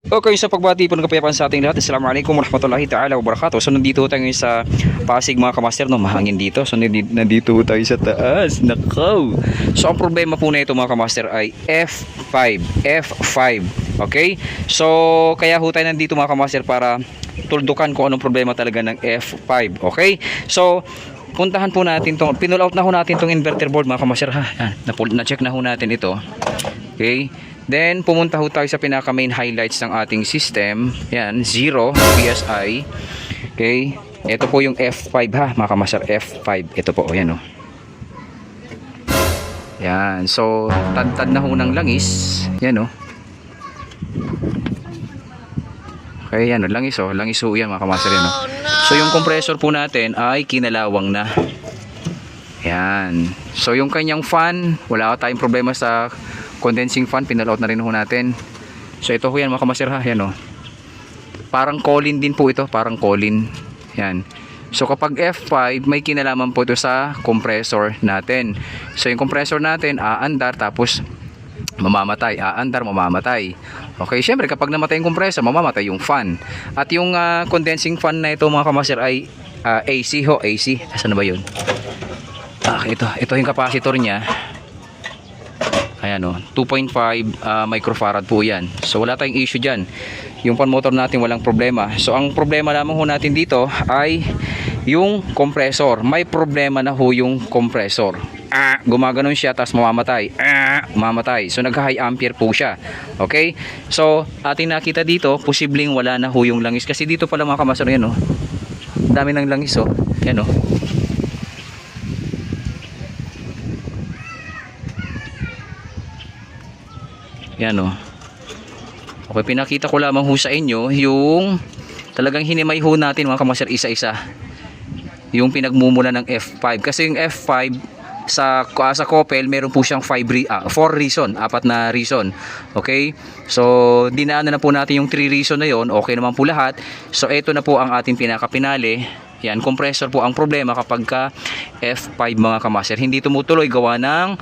Okay, sa pagbati po ng kapayapaan sa ating lahat. Assalamualaikum warahmatullahi ta'ala wabarakatuh. So nandito tayo ngayon sa Pasig mga kamaster, no? Mahangin dito. So nandito tayo sa taas. Nakaw. So ang problema po na ito mga kamaster ay F5. F5. Okay? So kaya ho tayo nandito mga kamaster para tuldukan kung anong problema talaga ng F5. Okay? So puntahan po natin tong, pinull out na ho natin tong inverter board mga kamaster ha. Yan, na-check na ho natin ito. Okay? Then, pumunta ho tayo sa pinaka main highlights ng ating system. Yan, 0 PSI. Okay. Ito po yung F5 ha, mga kamaster. F5. Ito po, yan o. Yan. So, tad-tad na ho ng langis. Yan o. Okay, yan o. Langis o. Langis ho yan mga kamaster. Yan, o. So, yung compressor po natin ay kinalawang na. Yan. So, yung kanyang fan, wala tayong problema sa condensing fan, pinull out na rin ho natin. So ito ho yan mga kamaster ha, yan o. Parang Colin din po ito, parang Colin. Yan. So kapag F5, may kinalaman po ito sa compressor natin. So yung compressor natin, aandar tapos mamamatay, aandar, mamamatay. Okay, syempre kapag namatay yung compressor, mamamatay yung fan. At yung condensing fan na ito mga kamaster ay AC ho, AC. Asan na ba yun? Ito yung capacitor niya. Ayan o, 2.5 microfarad po yan. So wala tayong issue dyan. Yung fan motor natin walang problema. So ang problema lamang ho natin dito ay yung compressor. May problema na ho yung compressor. Gumaganon siya tapos mamamatay. Mamamatay. So nag-high ampere po siya. Okay? So ating nakita dito, posibleng wala na ho yung langis. Kasi dito pala mga kamaster, yan o. Dami ng langis o. Yan o. Yan o. Okay, pinakita ko lamang ho sa inyo yung talagang hinimay ho natin mga kamaster isa-isa yung pinagmumula ng F5. Kasi yung F5 sa couple meron po siyang 4 reason, 4 na reason. Okay? So dinaanan na po natin yung 3 reason na yon. Okay naman po lahat. So ito na po ang ating pinakapinali. Yan, compressor po ang problema kapag ka F5 mga kamaster. Hindi tumutuloy gawa ng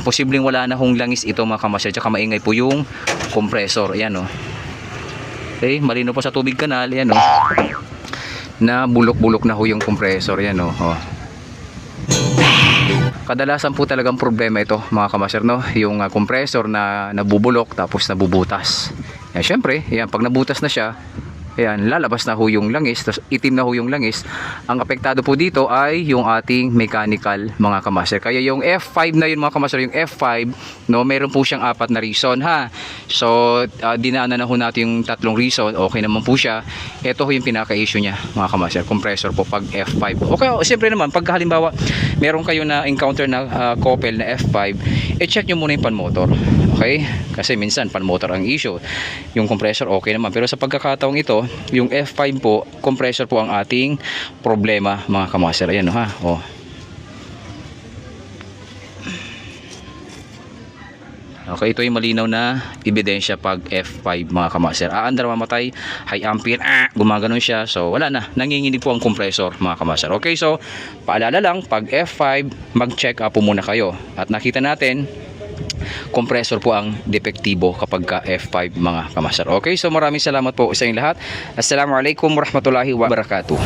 posibleng wala na hong langis ito mga kamaster. Tsaka maingay po yung compressor. Ayan o. Okay, malino po sa tubig kanal. Ayan o. Na bulok-bulok na ho yung compressor. Ayan o. Kadalasan po talagang problema ito mga kamaster, no? Yung compressor na nabubulok tapos nabubutas. Yan, syempre, yan, pag nabutas na siya, ayan, lalabas na ho yung langis, tapos itim na ho yung langis. Ang apektado po dito ay yung ating mechanical mga kamaster. Kaya yung F5 na yun mga kamaster, yung F5, no, meron po siyang 4 na reason ha. So dinaanan na ho natin yung 3 reason, okay naman po siya. Ito ho yung pinaka-issue niya mga kamaster, compressor po pag F5. Okay, siyempre naman, pag halimbawa meron kayo na encounter na couple na F5, i-check nyo muna yung pan motor. Okay? Kasi minsan pan motor ang issue. Yung compressor okay naman. Pero sa pagkakataong ito, yung F5 po, compressor po ang ating problema mga kamaster. Ayan ha. Oh. Okay, ito yung malinaw na ebidensya pag F5 mga kamaster. Aandar, mamatay, high ampere, gumaganon siya. So wala na, nanginginig po ang compressor mga kamaster. Okay, so paalala lang, pag F5, mag-check up po muna kayo. At nakita natin, compressor po ang depektibo kapag ka F5 mga kamaster. Okay, so maraming salamat po sa inyong lahat. Assalamualaikum warahmatullahi wabarakatuh.